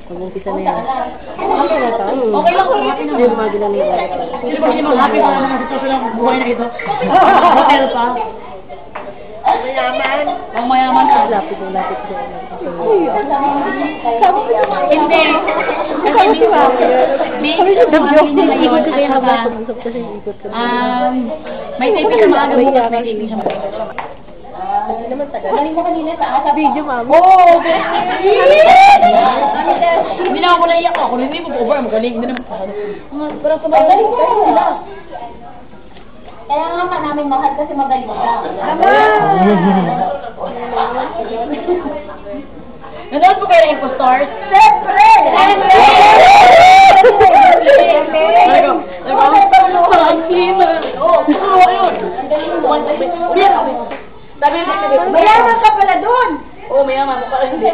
Pag-umpisa na yan. Okay na ito. Okay lang. Hindi gumagila na yun. Hindi ba hindi mag-happy pa naman sa sitwasyon ng buhay na ito? Hotel pa. Mayaman. Ang mayaman ka. Lapit ko. Hindi. Sabi si Mami. Nag-joke na din. Ikot ko kaya saka, habang pag-usap kasi ikot ko. may taping sa maaga bukas, may taping sa maaga. Hindi naman tagal. Galing mo kanina sa video, Mami. Oo! Hindi na ako naiyak ako. Hindi ko over. Magaling. Hindi naman. Parang kumagaling ka sila. Kaya nga pa namin mahal kasi magaling ka. Nanood po kayo ng Impostars? Siyempre! Ang clean na. Oo, ayun. Mayaman ka pala dun! Oo, mayaman. Parang hindi.